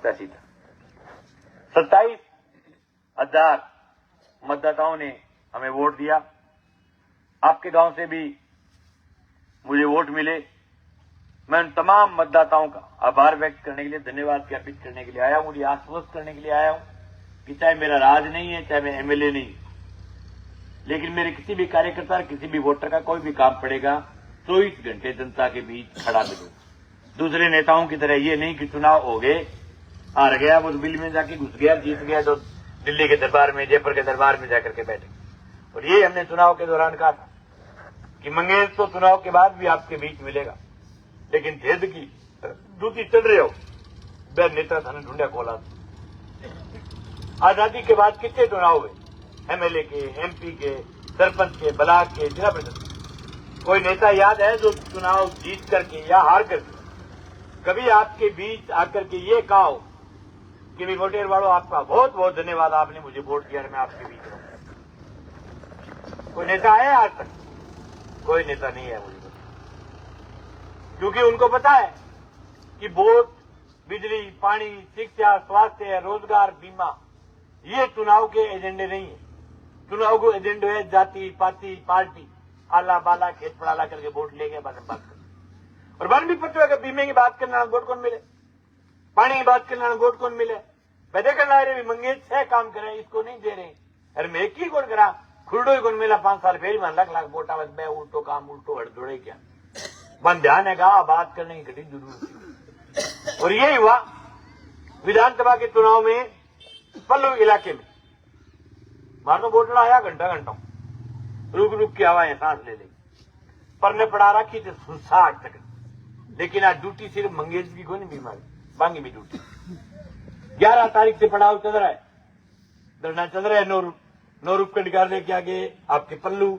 रास्ता सीधा। 27,000 मतदाताओं ने हमें वोट दिया। आपके गांव से भी मुझे वोट मिले। मैं उन तमाम मतदाताओं का आभार व्यक्त करने के लिए, धन्यवाद ज्ञापित करने के लिए आया हूं, मुझे आश्वस्त करने के लिए आया हूं कि चाहे मेरा राज नहीं है, चाहे मैं एमएलए नहीं, लेकिन मेरे किसी भी कार्यकर्ता, किसी भी वोटर का कोई भी काम पड़ेगा 24 घंटे जनता के बीच खड़ा मिलूं। दूसरे नेताओं की तरह ये नहीं कि चुनाव हो गए, हार गया, वो बिल में जाके घुस गया, जीत गया तो दिल्ली के दरबार में, जयपुर के दरबार में जाकर के बैठे। और ये हमने चुनाव के दौरान कहा था कि मंगेश तो चुनाव के बाद भी आपके बीच मिलेगा, लेकिन भेद की दूती चल रहे हो वह नेता था ढूंढा खोला। आजादी के बाद कितने चुनाव हुए, एमएलए के, एमपी के, सरपंच के, ब्लॉक के, जिला परिषद। कोई नेता याद है जो चुनाव जीत करके या हार करके कभी आपके बीच आकर के ये कहा हो कि भी मोटेर वालों आपका बहुत बहुत धन्यवाद, आपने मुझे वोट दिया, मैं आपके बीच रहूं? कोई नेता है आज तक? कोई नेता नहीं है मुझे, क्योंकि उनको पता है कि वोट, बिजली, पानी, शिक्षा, स्वास्थ्य, रोजगार, बीमा ये चुनाव के एजेंडे नहीं है। चुनाव को एजेंडे है जाति, पाति, पार्टी, आला बाला खेत पड़ाला करके वोट लेके बात कर। और मन भी पता है बीमे की बात करना वोट कौन मिले, पानी की बात करना वोट कौन मिले, पैदे करना रहे मंगेश 6 काम करे, इसको नहीं दे रहे। अरे मैं एक ही कौन करा, खुलडो ही कौन मिला 5 साल फिर मन लाख वोट आवाज मैं उल्टो काम उल्टो हड़दोड़े क्या मन ध्यान है कहा बात करने की घटी जरूरत थी। और यही हुआ विधानसभा के चुनाव में पल्लू इलाके में। मार तो वोट आया घंटा घंटा रुक रुक के हवाएं सांस ले ली, पर ने पड़ा रखी थे 60 तक। लेकिन आज ड्यूटी सिर्फ मंगेश की कोई नहीं बीमारी, बांगी भी ड्यूटी 11 तारीख से पड़ाव चल रहा है, धरना चल रहा है। नौरूपखंड कार्यालय के आगे आपके पल्लू,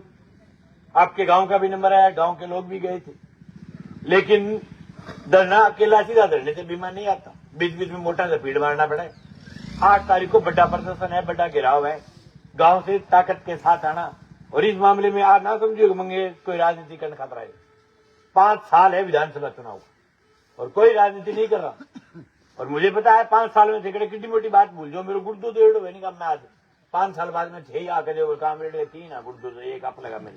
आपके गांव का भी नंबर आया, गांव के लोग भी गए थे। लेकिन धरना अकेला सीधा धरने से बीमा नहीं आता, बीच बीच में मोटा सा भीड़ मारना पड़ा है। 8 तारीख को बड़ा प्रदर्शन है, बड़ा घेराव है, गांव से ताकत के साथ आना। और इस मामले में आज ना समझिए मंगेश कोई राजनीति करने खतरा है। 5 साल है विधानसभा चुनाव और कोई राजनीति नहीं कर रहा। और मुझे पता है 5 साल में टिकट कितनी मोटी बात भूल जाओ, मेरे गुड्डू तो एड़ो नहीं काम मैं आज 5 साल बाद में 6 आकर जो काम रेडे 3 गुड्डू तो 1 आप लगा मैं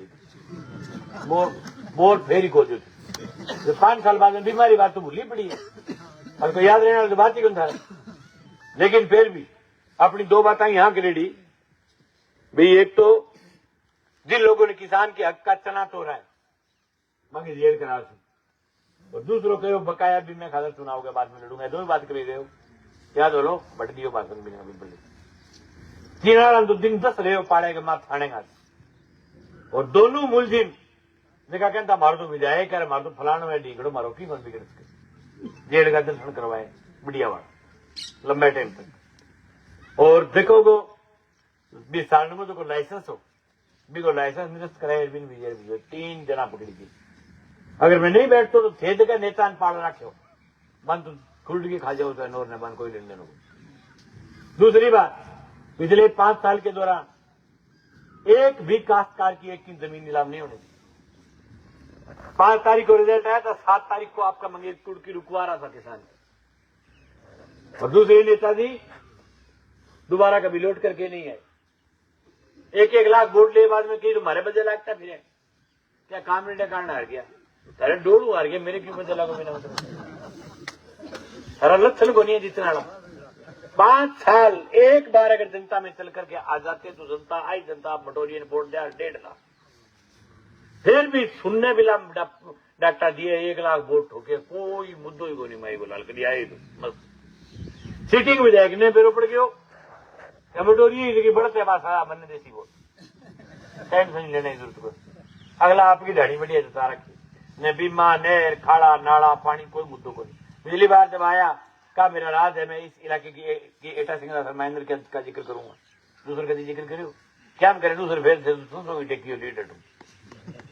बोर फेरी को जो 5 साल बाद में बीमारी बात तो भूली पड़ी है, और कोई याद रहने वाली तो बात ही कौन था। लेकिन फिर भी अपनी 2 बातें यहां की रेडी भाई, एक तो जिन लोगों ने किसान के हक का चना तोड़ा है मंगे जेल करार से, और दूसरों के बकाया भी मैं खातर चुनाव के बाद में लड़ूंगा। 2 ही बात कर रहे हो, याद हो लो बट दियो भाषण भी नहीं। 3 दिन 10 रहे हो पाड़े के मार थाने का, और दोनों मुलजिम देखा कहता मारो तो विधायक है, मारो तो फलाना में ढीकड़ो मारो की मन बिगड़ सके, जेल का दर्शन करवाए बढ़िया वाला लंबे टाइम तक। और देखो गो 20 साल में तो लाइसेंस हो बिको लाइसेंस निरस्त कराए 3 जना पकड़ी थी। अगर मैं नहीं बैठता तो थे जगह नेता पाल रखे मन तो खुल्ड के खा जाओ तो नोर ने बन कोई लेन देन हो। दूसरी बात, पिछले 5 साल के दौरान एक भी काश्तकार की एक की जमीन नीलाम नहीं होने दी। 5 तारीख को रिजल्ट आया था, 7 तारीख को आपका मंगेश कुर्की रुकवा रहा था किसान। और दूसरे नेताजी दोबारा कभी लौट करके नहीं आए। 1-1 लाख वोट ले बाद में कहीं तुम्हारे बजे लगता फिर क्या काम रेडे कारण हार गया, अरे डोलू हार गया मेरे क्यों बजे लागो बिना मतलब सारा लक्षण को नहीं है जितना। 5 साल एक बार अगर जनता में चल करके आ जाते तो जनता आई, जनता बटोरियन वोट दिया 1.5 लाख, फिर भी सुनने बिला डाक्टर दिए 1 लाख वोट ठोके, कोई मुद्दों ही को नहीं माई बोला कभी आए तो मस्त सिटिंग विधायक ने बेरो पड़ गयो बटोरिए बढ़ते भाषा बनने देसी वोट टेंशन लेने की जरूरत को। अगला आपकी दाढ़ी बढ़िया जता रखी न बीमा नहर खाड़ा नाला पानी कोई मुद्दों को नहीं। पिछली बार जब आया का मेरा राज है मैं इस इलाके की एटा सिंह महेंद्र का जिक्र करूंगा, दूसरे का जिक्र करो क्या हम करें, दूसरे फिर दूसरों की टेकी हो लीडर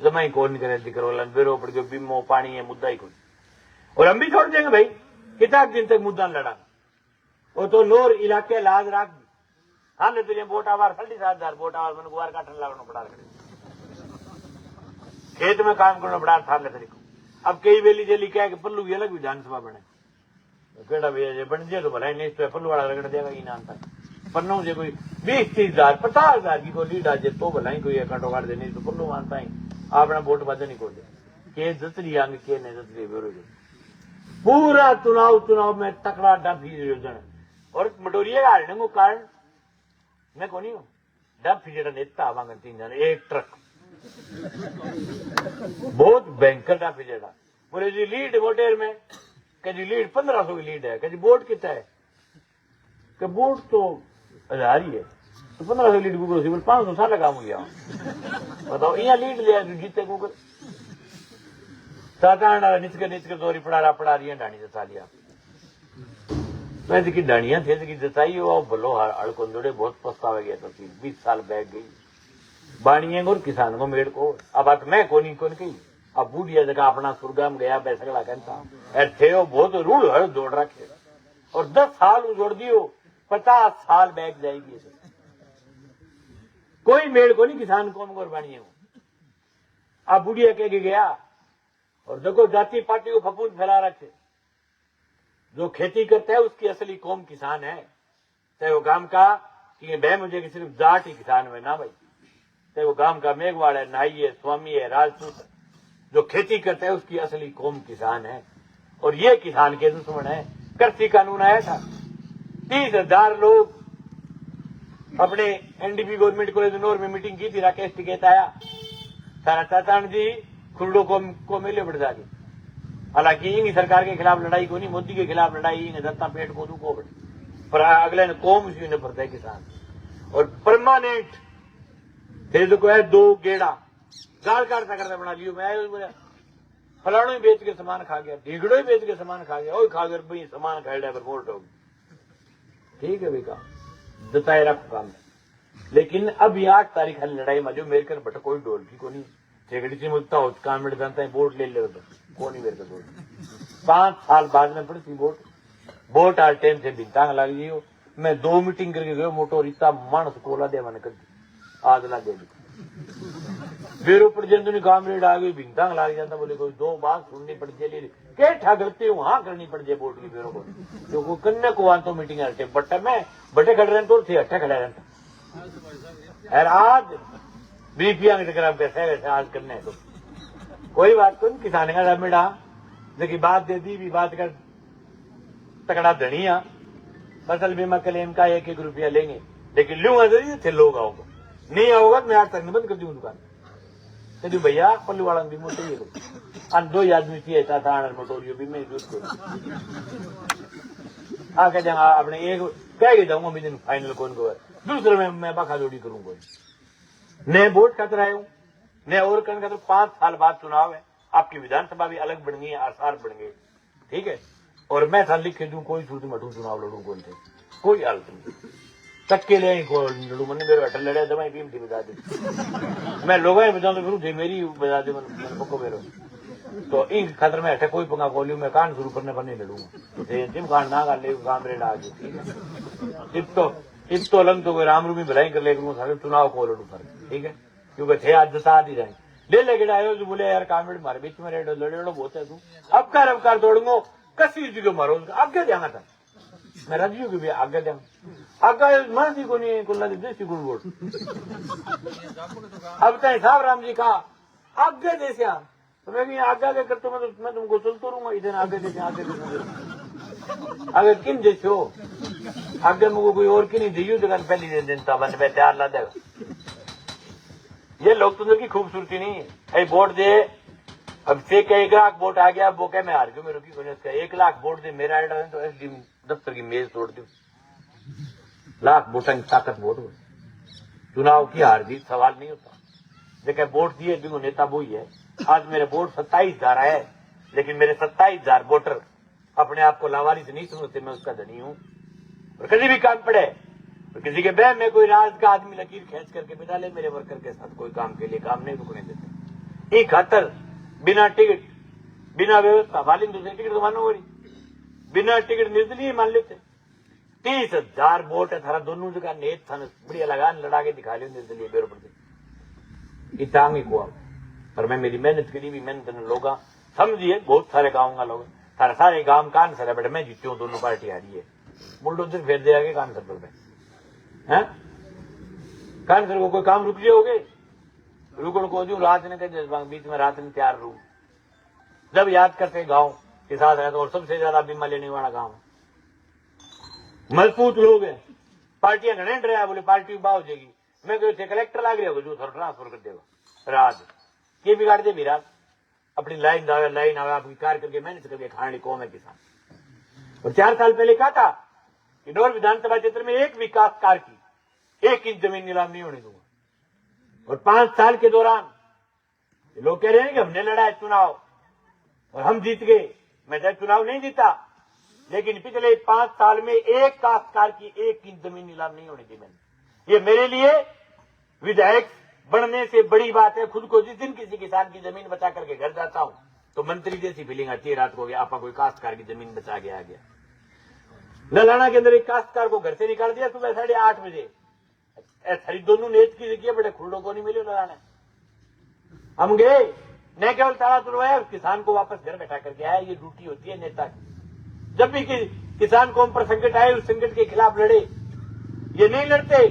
जमा ही कौन नहीं करे जिक्र वाला बेरो पड़ गयो बीमो पानी है मुद्दा ही कोई। और हम भी छोड़ देंगे भाई कितना दिन तक मुद्दा लड़ा वो तो नोर इलाके लाज राख हमने तुझे वोट आवार 7,500 वोट आवार मन गुआर काटने लागना पड़ा, खेत में काम करना पड़ा था तरीको। अब कई वेली जेली क्या है कि पल्लू की अलग विधानसभा बने केड़ा भी बन जाए तो भला नहीं इस पे फुलवाड़ा रगड़ देगा इनाम तक पन्नों से कोई 20-30,000 50,000 की कोई लीड आ जाए तो भला ही कोई अकाउंट काट देने तो फुल्लू मानता ही अपना वोट बदल नहीं खोल के जतरी आगे के नहीं जतरी विरोध पूरा चुनाव में तकड़ा डफ योजना और मटोरिया का हारने को कारण मैं कौन हूँ डफ जेड़ा नेता आवांगे 3 जने एक ट्रक बहुत भयंकर डफ जेड़ा बोले जी लीड वोटेर में कभी लीड 1500 की लीड है कभी वोट कितना है कि वोट तो 1000 ही है तो 1500 लीड गूगल सिविल 500 साल काम हो गया बताओ यहाँ लीड लिया जीते गूगल साधारण निचके तोरी पड़ा रही है डाणी जता लिया मैं देखी डाणियां थे देखी जताई हो भलो हड़कोंदोड़े बहुत पछतावा गया तो 20 साल बैठ गई बाणिये और किसान को मेड़ को अब बात मैं कौन कही अब बूढ़िया जगह अपना सुरगाम गया पैसा कहता थे बहुत रूढ़ हड़ दौड़ रखे और 10 साल जोड़ दियो 50 साल बैठ जाएगी कोई मेड़ को नहीं किसान कौन बाणिये अब बूढ़िया कह के गया और देखो जाति पार्टी को फपूंद फैला रखे जो खेती करता है उसकी असली कौम किसान है चाहे वो गांव का कि बह मुझे कि सिर्फ जाट ही किसान है ना भाई चाहे वो गांव का मेघवाड़ है नाई है स्वामी है राजपूत है जो खेती करता है उसकी असली कौम किसान है और ये किसान के दुश्मन है कृषि कानून आया था 30,000 लोग अपने एनडीपी गवर्नमेंट कॉलेज नोर में मीटिंग की थी राकेश टिकैत आया सारा चाचान जी खुरडो को मेले बढ़ जाके हालांकि इंगी सरकार के खिलाफ लड़ाई को नहीं मोदी के खिलाफ लड़ाई इंगे दत्ता पेट को को बढ़ी पर अगले ने कौम उसी ने पड़ता है किसान और परमानेंट थे तो है 2 गेड़ा गाल काटता करता बना लियो मैं बोला फलाणो ही बेच के सामान खा गया ढीगड़ो ही बेच के सामान खा गया खा कर भाई सामान खा लिया पर वोट होगी ठीक है भैया जताए रख काम लेकिन अब 8 तारीख वाली लड़ाई में जो मेरे कर बट कोई डोल की को नहीं झगड़ी से मुझता हो काम में जानता है वोट ले ले कौन नहीं मेरे को 5 साल बाद में पड़ती वोट आर टाइम से बिंतांग लग जी मैं 2 मीटिंग करके गयो मोटो रिता मानस कोला दे मन कर आज ला दे बेरो पर जंतु काम रेड आ गई बिंतांग लग जाता बोले कोई 2 बात सुननी पड़ जाए के ठगलते वहां करनी पड़ जाए वोट की बेरो को जो को कन्ने को आन तो मीटिंग हटे बट्टे में बटे खड़े रहते थे अट्ठा खड़ा रहता यार आज बीपीआं के टकराव कैसे वैसे आज करने तो कोई बात को किसान का रमेड़ा देखी बात दे दी भी बात कर तकड़ा धनिया फसल बीमा क्लेम का 1-1 रुपया लेंगे लेकिन लूंगा जरूर थे लोग आओगे नहीं आओगा मैं आज तक बंद कर दूं दुकान कह भैया पल्लू वाला भी मोटे ही अन 2 आदमी थी ऐसा था मोटोरियो भी मैं दूध को कह जाऊंगा अपने एक कह के जाऊंगा दिन फाइनल कौन को दूसरे में मैं बाखा जोड़ी करूंगा नए वोट खतर आए हूं नए और करने का तो 5 साल बाद चुनाव है आपकी विधानसभा भी अलग बन गई है आसार बन गए ठीक है और मैं था लिख के दूं कोई सूट मटू चुनाव लड़ू कौन थे कोई हालत नहीं तक के लिए लड़ू मैंने मेरे अटल लड़े दवाई कीमती बजा दी मैं लोग बजा तो फिर थे मेरी बजा दे पक्को मेरे तो इन खतर में अठे कोई पंगा खोलियो मैं कान शुरू करने पर नहीं लड़ूंगा जिम खान ना कर ले काम रेड आ गई ठीक है इस तो अलग तो कोई राम रूमी भलाई कर ले चुनाव को लड़ू पर ठीक है क्योंकि थे आज दसा दी जाए ले लेके आयो तो बोले यार कामेड मारे बीच में रेड लड़ेड़ो बहुत है तू अब कार दौड़ूंगो कसी जी को मारो आगे जाना था मैं रजियो की भी आगे जाऊंगा आगे मर्जी को नहीं कुल्ला देसी गुण वोट अब कहीं साहब राम जी का आगे देसिया तो मैं आगे करता हूँ मैं तुमको चलता रहूंगा इधर आगे देते आगे किन जैसे हो आगे मुझको कोई और की नहीं दी दुकान पहली जनता बन पे तैयार ला देगा ये लोकतंत्र की खूबसूरती नहीं है वोट दे अब से 1 लाख वोट आ गया वो क्या मैं हार गया मेरे की 1 लाख वोट दे मेरा आइडा है तो एसडी दफ्तर की मेज तोड़ दू लाख वोटा की ताकत वोट हो चुनाव की हार जीत सवाल नहीं होता देखिए वोट दिए जिनको नेता वो ही है आज मेरे वोट 27,000 है लेकिन मेरे 27,000 वोटर अपने आप को लावारिस नहीं समझते मैं उसका धनी हूं और कभी भी काम पड़े तो किसी के बह में कोई राज का आदमी लकीर खींच करके बिता ले मेरे वर्कर के साथ कोई काम के लिए काम नहीं रुकने देते एक खातर बिना टिकट बिना व्यवस्था वाली दूसरे टिकट तो मानो हो रही बिना टिकट निर्दलीय मान लेते 30,000 वोट है थारा दोनों जगह नेत था बढ़िया लगान लड़ा के दिखा लियो निर्दलीय बेरो पड़ते इतांगी को पर मैं मेरी मेहनत करी भी मेहनत लोग समझिए बहुत सारे गाँव का लोग थारा सारे गांव कान सर है बेटा, मैं जीती हूँ, दोनों पार्टी हारी है, बुलडोजर फेर दे आगे कान सर पर मैं, कान सर को कोई काम रुक जाओगे, रुकन को दू रात ने कहे बीच में रात ने तैयार रू, जब याद करते गांव के साथ रहते, और सबसे ज्यादा बीमा लेने वाला गांव, मजबूत लोग हैं, पार्टियां घने रहा बोले पार्टी बाह हो जाएगी, मैं कहते कलेक्टर लाग रहा होगा जो थोड़ा ट्रांसफर कर देगा रात के बिगाड़ दे भी रात, अपनी लाइन आवे आपकी कार करके मेहनत करके खाने कौन है किसान। और 4 साल पहले कहा था कि इंदौर विधानसभा क्षेत्र में एक विकास कार्य की 1 इंच जमीन नीलाम नहीं होने दूंगा, और 5 साल के दौरान लोग कह रहे हैं कि हमने लड़ा है चुनाव और हम जीत गए, मैं तो चुनाव नहीं जीता, लेकिन पिछले 5 साल में एक काश्तकार की 1 इंच जमीन नीलाम नहीं होने दी मैंने। ये मेरे लिए विधायक बनने से बड़ी बात है। खुद को जिस दिन किसी किसान की जमीन बचा करके घर जाता हूं तो मंत्री जैसी फीलिंग आती है, रात को गया आपा कोई काश्तकार की जमीन बचा के आ गया। नलाना के अंदर एक काश्तकार को घर से निकाल दिया सुबह 8:30 बजे, सारी दोनों नेत की जगह बड़े खुल्डों को नहीं मिले नलाना, हम गए न केवल ताला तुड़वाया, किसान को वापस घर बैठा करके आया। ये ड्यूटी होती है नेता की। जब भी किसान कौम पर संकट आए उस संकट के खिलाफ लड़े, ये नहीं लड़ते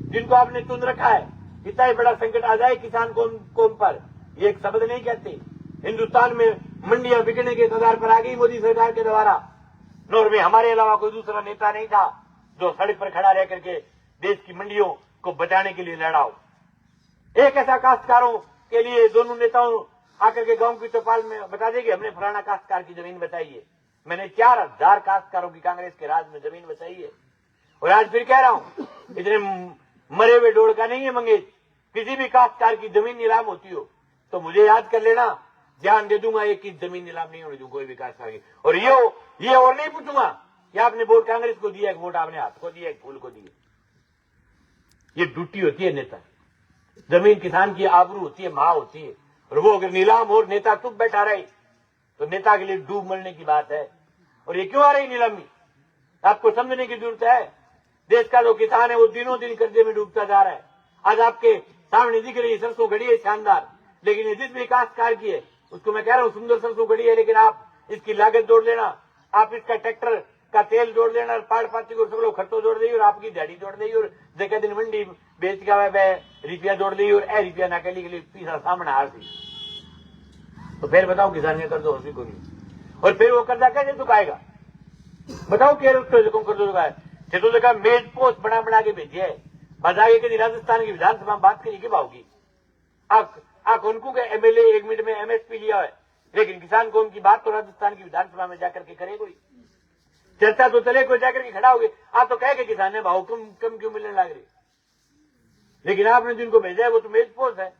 जिनको आपने चुन रखा है। इतना ही बड़ा संकट आ जाए किसान कौम पर, ये एक शब्द नहीं कहते। हिंदुस्तान में मंडियां बिकने के कगार पर आ गई मोदी सरकार के द्वारा। नौर में हमारे अलावा कोई दूसरा नेता नहीं था जो सड़क पर खड़ा रह करके देश की मंडियों को बचाने के लिए लड़ा हो। एक ऐसा काश्तकारों के लिए दोनों नेताओं आकर के गांव की चौपाल में बता दें कि हमने फलाना काश्तकार की जमीन बचाई है। मैंने 4000 काश्तकारों की कांग्रेस के राज में जमीन बचाई है। और आज फिर कह रहा हूं, इतने मरे हुए डोड़ का नहीं है मंगेश, किसी भी काश्तकार की जमीन नीलाम होती हो तो मुझे याद कर लेना, ध्यान दे दूंगा, एक की जमीन नीलाम नहीं होने दूंगा कोई भी काश्तकार की। और ये और नहीं पूछूंगा कि आपने वोट कांग्रेस को दिया, एक वोट आपने हाथ को दिया, एक फूल को दिया। ये ड्यूटी होती है नेता, जमीन किसान की आबरू होती है, मां होती है। और वो अगर नीलाम और नेता चुप बैठा रहे तो नेता के लिए डूब मरने की बात है। और ये क्यों आ रही नीलामी, आपको समझने की जरूरत है। देश का जो किसान है वो दिनों दिन कर्जे में डूबता जा रहा है। आज आपके सामने दिख रही सरसों घड़ी है शानदार, लेकिन ये जिस भी काश्तकार की है उसको मैं कह रहा हूं सुंदर सरसों घड़ी है, लेकिन आप इसकी लागत जोड़ लेना, आप इसका ट्रैक्टर का तेल जोड़ देना, पाड़ पाती को सब खर्चो जोड़ दी और आपकी दिहाड़ी जोड़ दी और जगह दिन मंडी बेच का रुपया जोड़ दी और रुपया नाकेली के लिए पीछा सामने हार दी। तो फिर बताओ किसान ने कर्ज उसी को नहीं, और फिर वो कर्जा कैसे चुकाएगा बताओ। कर्ज चुकाए तो जगह मेज पोस्ट बना के भेजिए है। बस आगे कभी राजस्थान की विधानसभा में बात करिए कि भावगी आप उनको के एमएलए 1 मिनट में एमएसपी लिया है, लेकिन किसान कौम की बात तो राजस्थान की विधानसभा में जाकर के करे कोई चर्चा तो चले, कोई जाकर के खड़ा हो गए। आप तो कहे कि किसान ने भाव कम क्यों मिलने लग रही, लेकिन आपने जिनको भेजा है वो तो मेज पोस्ट है,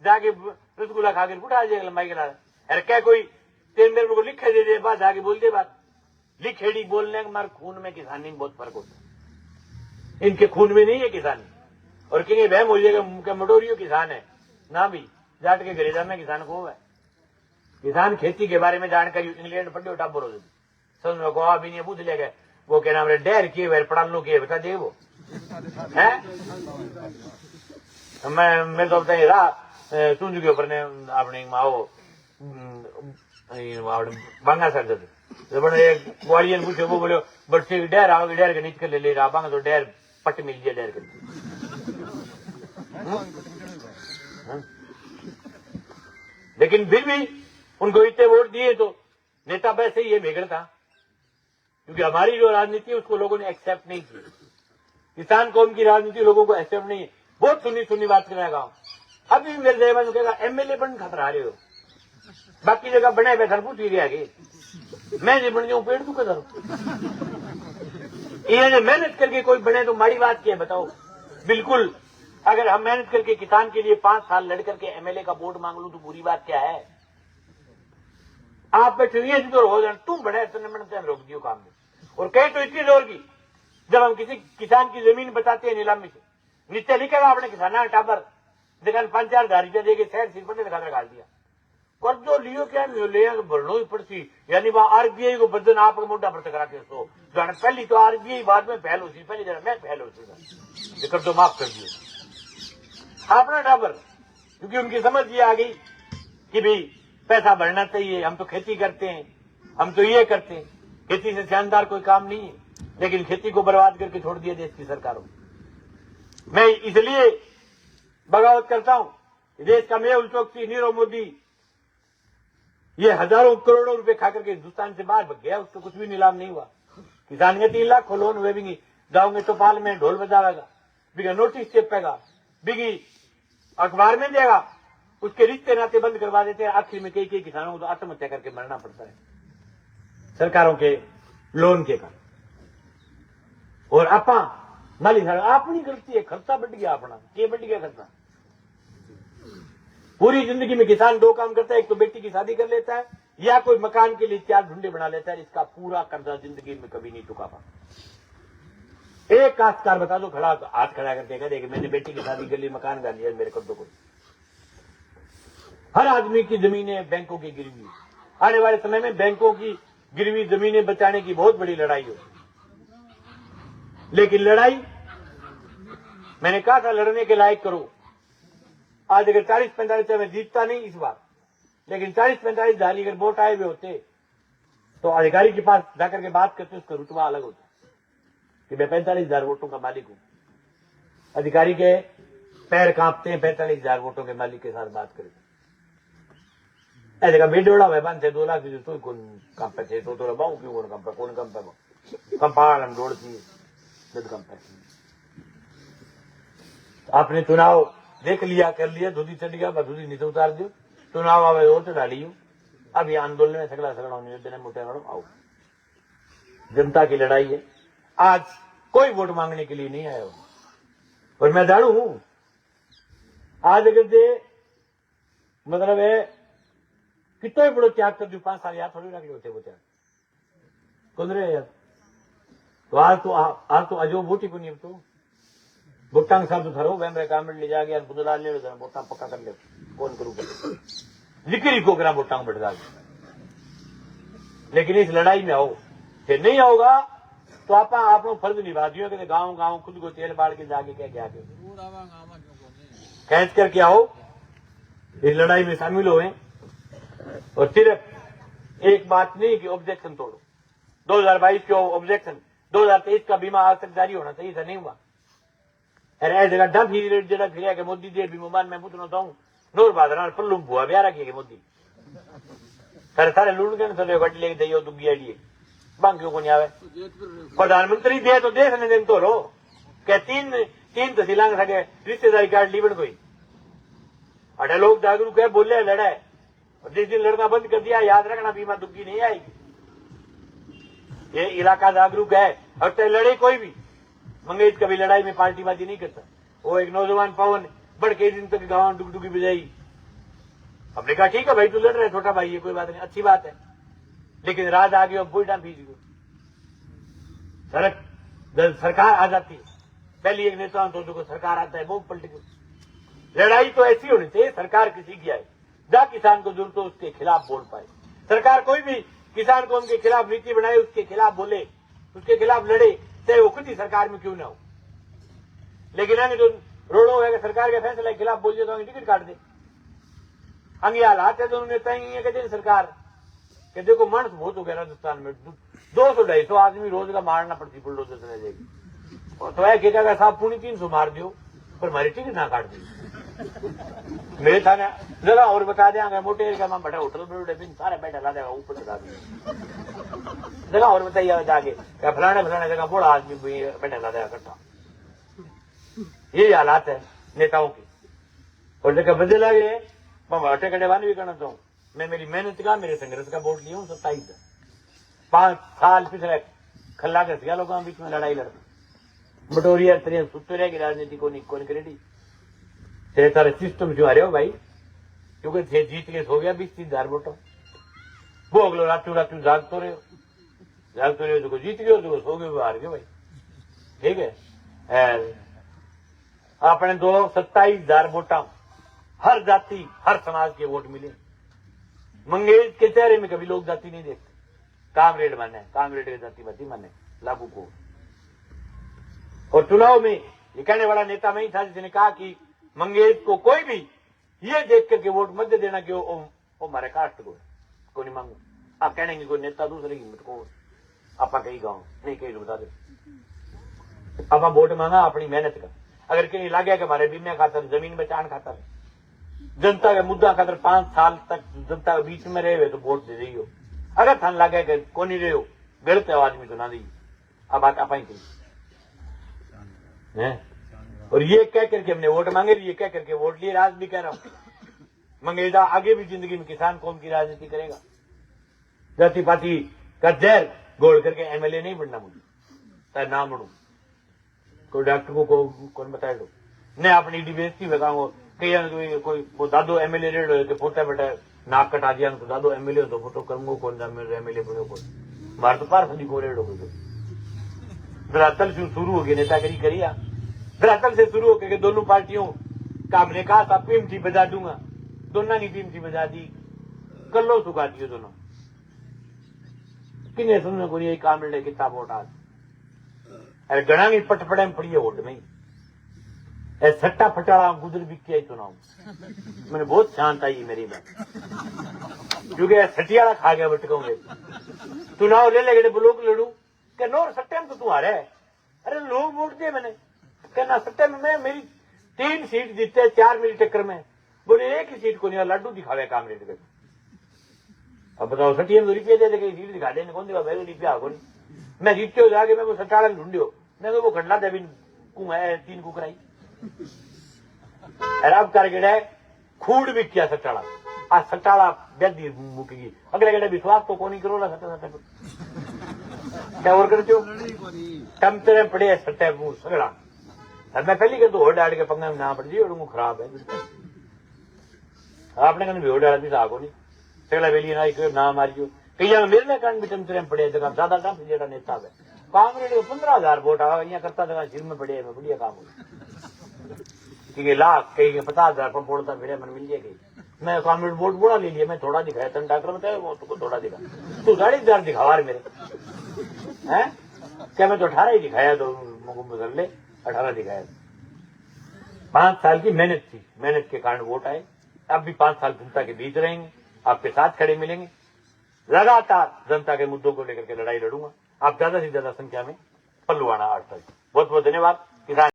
जाके रसगुल्ला खा कर उठा जाएगा लंबाई के लाल। अरे क्या कोई तेल मेरे को लिखे दे दे बात, जाके बोल दे बात। लिखेड़ी बोलने के मारे खून में किसानी में बहुत फर्क होता है। इनके खून में नहीं है किसानी, और कहीं वहम हो जाएगा मटोरियो किसान है ना, भी जाट के घरेजा में किसान को है। किसान खेती के बारे में जानकारी इंग्लैंड पढ़े टाबर हो जाती समझ में को अभी नहीं पूछ लेगा, वो कहना मेरे डेर किए वे पढ़ानो किए बता दे वो है। मैं तो बताइए सुन के ऊपर ने अपने माओ बांगा सर जाते ग्वालियर पूछे, वो बोले बच्चे की डेर आओगे, डेर के नीच कर ले रहा बांगा तो डेर पट मिल जाए डेर कर। लेकिन फिर भी उनको इतने वोट दिए तो नेता वैसे ही ये बिगड़ था, क्योंकि हमारी जो राजनीति है उसको लोगों ने एक्सेप्ट नहीं की। किसान कौम की राजनीति लोगों को एक्सेप्ट नहीं है। बहुत सुनी बात करेगा। अभी मेरे जयमान कहेगा एमएलए बन खतरा रहे हो, बाकी जगह बने बैठा पूछ ही गया कि मैं नहीं बन जाऊं पेड़ तू कदर इन्हें मेहनत करके कोई बने तो माड़ी बात क्या है बताओ। बिल्कुल, अगर हम मेहनत करके किसान के लिए 5 साल लड़ करके एमएलए का वोट मांग लूं तो बुरी बात क्या है। आप बैठे तो हो जाए तुम बड़े हम रोक दियो काम में। और कहीं तो इतनी जोर की जब हम किसी किसान की जमीन बताते हैं नीलामी से, नीचे लिखेगा आपने किसाना टाबर दुकान 5-4 हजार रुपया देके शहर सिर पर दिखा डाल दिया। कर्जो लियो क्या ले भरनो ही पड़ती, यानी वहां आरबीआई को बदन आप मोटा पर कराते सो पहली तो आरबीआई बाद में पहल होती, पहली जरा मैं पहल होती कर्जो माफ कर दियो अपना टाबर, क्योंकि उनकी समझ ये आ गई कि भाई पैसा भरना चाहिए, हम तो खेती करते हैं हम तो ये करते हैं, खेती से शानदार कोई काम नहीं है, लेकिन खेती को बर्बाद करके छोड़ दिया देश की सरकारों। मैं इसलिए बगावत करता हूं, देश का मेहुल चोकसी, नीरव मोदी ये हजारों करोड़ों रुपए खाकर के हिंदुस्तान से बाहर भग गया, उसको कुछ भी नीलाम नहीं हुआ। किसान के 3 लाख लोन हुए बिगी, जाओगे तो पाल में ढोल बजावेगा, बिगा नोटिस चेपेगा, बिगी अखबार में देगा, उसके रिश्ते नाते बंद करवा देते हैं। आखिर में कई किसानों को तो आत्महत्या करके मरना पड़ता है सरकारों के लोन के कारण। और आपा माली साहब अपनी गलती है, खर्चा बढ़ गया अपना, के बढ़ गया खर्चा। पूरी जिंदगी में किसान 2 काम करता है, एक तो बेटी की शादी कर लेता है या कोई मकान के लिए 4 ढूंढे बना लेता है, इसका पूरा कर्जा जिंदगी में कभी नहीं चुका पा। एक काश्तकार बता दो, खड़ा हाथ खड़ा करके कह दे कि मैंने बेटी की शादी कर ली, मकान कर लिया, मेरे कर्जों को। हर आदमी की जमीनें बैंकों की गिरवी। आने वाले समय में बैंकों की गिरवी जमीनें बचाने की बहुत बड़ी लड़ाई होगी, लेकिन लड़ाई मैंने कहा था लड़ने के लायक करो। आज अगर 40-45 में जीतता नहीं इस बार, लेकिन 40-45 धाली अगर वोट आए हुए होते तो अधिकारी के पास जाकर के बात करते, उसका रुतबा अलग होता कि मैं 45,000 वोटों का मालिक हूं। अधिकारी के पैर कांपते हैं 45,000 वोटों के मालिक के साथ बात करें। ऐसे का बेडोड़ा भाई बांधते 2 लाख तो कौन कम पे तो रबाऊ क्यों कौन कम पे पहाड़ हम दौड़ती कम पे। आपने चुनाव देख लिया, कर लिया, धुधी चढ़ गया, धुधी नीचे उतार दियो, चुनाव आवे और चढ़ा लियो। अब ये आंदोलन में सगड़ा होने मोटे आओ, जनता की लड़ाई है। आज कोई वोट मांगने के लिए नहीं आया हो, और मैं जानू हूं आज अगर दे मतलब है कितना बड़ो त्याग कर दू, 5 साल याद थोड़ी रख होते वो त्याग कौन रहे यार। तो आज तो अजो वोटी को नहीं तो वोटा साहब तो थरो वह मेरे काम ले जाके बुदला ले वोटा पक्का कर ले कौन करू लिखरी को करा वोटा बैठा। लेकिन इस लड़ाई में आओ, फिर नहीं आओगा तो आप फर्ज निभा दियो कि गांव गांव खुद को तेल बाढ़ के जाके क्या क्या कैच करके आओ, इस लड़ाई में शामिल हुए। और सिर्फ एक बात नहीं कि ऑब्जेक्शन तोड़ो, 2022 के ऑब्जेक्शन 2023 का बीमा आज तक जारी होना चाहिए था, नहीं हुआ। अरे जगह डब ही रेट जरा फिर के मोदी दे भी मोबाइल में पूछना चाहूं नोर बादरान पल्लू बुआ ब्याह रखिए मोदी सारे लूट के थोड़े गड्डी लेके दियो दुगी आइडिए बांकियों को नहीं आवे। प्रधानमंत्री दे तो देश ने दिन तो रो क्या 3 तहसीलां सके रिश्तेदारी कार्ड लीबन कोई अरे लोग जागरूक है, बोले लड़ा है, और जिस दिन लड़ना बंद कर दिया याद रखना बीमा दुग्गी नहीं आएगी। ये इलाका जागरूक है और चाहे लड़े कोई भी। मंगेश कभी लड़ाई में पार्टीबाजी नहीं करता। वो एक नौजवान पवन बढ़ के दिन तक गांव डुगडुगी बजाई, हमने कहा ठीक है भाई तू लड़ रहे छोटा भाई, ये कोई बात नहीं, अच्छी बात है, लेकिन रात आ गई और बुढ़ा भीज गई। सरकार आ जाती है, पहली एक नेता तो सरकार आता है वो पलट गई। लड़ाई तो ऐसी होनी चाहिए, सरकार किसी की आए जहां किसान को जरूरत हो उसके खिलाफ बोल पाए। सरकार कोई भी किसान को उनके खिलाफ नीति बनाए, उसके खिलाफ बोले, उसके खिलाफ लड़े, चाहे वो खुद ही सरकार में क्यों ना हो। लेकिन आगे जो रोडो है सरकार के फैसले के खिलाफ बोलिए तो टिकट काट दे। अंगे हालात है दोनों नेता ही कहते सरकार कि देखो मानस बहुत हो गया राजस्थान में, 200-250 आदमी रोज का मारना पड़ती बुलडोजर से जाएगी। और तो है साहब पुणी 300 मार दियो पर हमारी टिकट ना काट दी। मेरे थाने जरा और बता देंगे मोटे एरिया में बैठा होटल में सारे बैठा ला देगा ऊपर चढ़ा दिया जगह और बताइए जाके क्या फलाने जगह बड़ा आदमी बैठा ला देगा इकट्ठा। ये हालात है नेताओं की। और जगह बदल लगे मैं अटे कटेवानी भी करना चाहूँ। मैं मेरी मेहनत का मेरे संघर्ष का वोट लिया हूँ 27 5 साल पिछले खल्ला कर दिया लोगों के बीच में लड़ाई लड़ती बटोरिया तरह सुतरे की राजनीति को नहीं करेगी तेरे सारे सिस्टम जो आ रहे हो भाई, क्योंकि थे जीत के सो गया 20-30 वोटों वो अगलो रातों जागते रहे हो तो जीत गए तो सो गए हार गए भाई। ठीक है अपने 27,000 वोटा हर जाति हर समाज के वोट मिले। मंगेश के चेहरे में कभी लोग जाति नहीं देखते, कांग्रेड माने कांग्रेड के जाति बाती माने लागू को। और चुनाव में ये कहने वाला नेता में ही था जिसने कहा कि मंगेश को कोई भी ये देख करके वोट मत देना कि वो हमारे कास्ट को नहीं मांगू। आप कहने कोई नेता दूसरे की हिम्मत को आप कही गाँव नहीं कही बता दे आप वोट मांगा अपनी मेहनत का अगर कहीं लग गया कि हमारे बीमे खातर जमीन बचान खातर जनता के मुद्दा खातर 5 साल तक जनता के बीच में रहे हुए तो वोट दे रही हो अगर थान लगे कि को नहीं रहे हो गलत है आदमी तो ना दी अब बात आप ही और ये कह करके हमने वोट मांगे ये कह करके वोट लिए राज भी कह रहा हूं मंगेदा आगे भी जिंदगी में किसान कौम की राजनीति करेगा जाति पाति का जहर गोल करके एमएलए नहीं बनना मुझे चाहे ना बनू कोई डॉक्टर को कौन बताए दो नहीं अपनी बेइज्जती बताऊंगा कई कोई वो दादो एमएलए रेड हो फोटा बेटा नाक कटा दिया तो दादो एमएलए हो तो फोटो करूंगा कौन एमएलए बनो कौन मार तो पार सदी को रेड हो गई धरातल से शुरू हो गई नेतागिरी करिया धरातल से शुरू होकर के दोनों पार्टियों का हमने कहा था पीएमसी बजा दूंगा दोनों ने पीएमसी बजा दी कल्लो सुखा दियो दोनों किन्हें सुनने को नहीं काम मिले कितना वोट आज अरे गणा की पटपड़े में पड़ी है वोट में सट्टा फटाड़ा गुजर भी किया चुनाव मैंने बहुत शांत आई मेरी बात क्योंकि सटियाला खा गया बटकोंगे चुनाव ले लेगे ब्लॉक लड़ू क्या नोर सट्टे में तो तू हारे अरे लोग वोट दिए मैंने कहना सट्टे में मैं मेरी 3 सीट जीते 4 मेरी टक्कर में बोले एक ही सीट को नहीं लाडू दिखावे कामरेड के अब बताओ सटिया में रुपये दे देखे सीट दिखा देने कौन दिखा भाई रुपया को नहीं मैं जीतते हो जाके मैं वो सटाड़ा ढूंढियो मैं वो घटना दे कू है 3 कुकराई अब कर गए खूड भी किया सटाड़ा आ सटाड़ा बेदी मुकेगी अगले गए विश्वास तो कौन करो ना सट्टा सट्टा क्या और करते हो कम तेरे पड़े सट्टे मुंह सगड़ा मैं पहली कहता हो डाल के पंगा में ना पड़ जी और खराब है आपने कहने भी हो डाल भी साको नहीं सगला वेली ना मारियो कई मेरे कारण भी तेरे पड़े जगह ज्यादा काम जेड़ा नेता है कांग्रेस को 15,000 वोट आवा यहाँ करता जगह सिर में पड़े बढ़िया काम हो क्योंकि लाख कहीं 50,000 पर बोलता मेरे मन मिल जाएगी मैं कांग्रेस वोट बोला ले लिया मैं थोड़ा दिखाया तन डॉक्टर बताया वो तुमको थोड़ा दिखा तू 4,500 दिखावा मेरे हैं क्या मैं तो 18 ही दिखाया तो बदल ले 18 दिखाया 5 साल की मेहनत थी मेहनत के कारण वोट आए अब भी 5 साल जनता के बीच रहेंगे आपके साथ खड़े मिलेंगे लगातार जनता के मुद्दों को लेकर के लड़ाई लड़ूंगा आप ज्यादा से ज्यादा संख्या में पल्लू आना 8 तक बहुत बहुत धन्यवाद किसान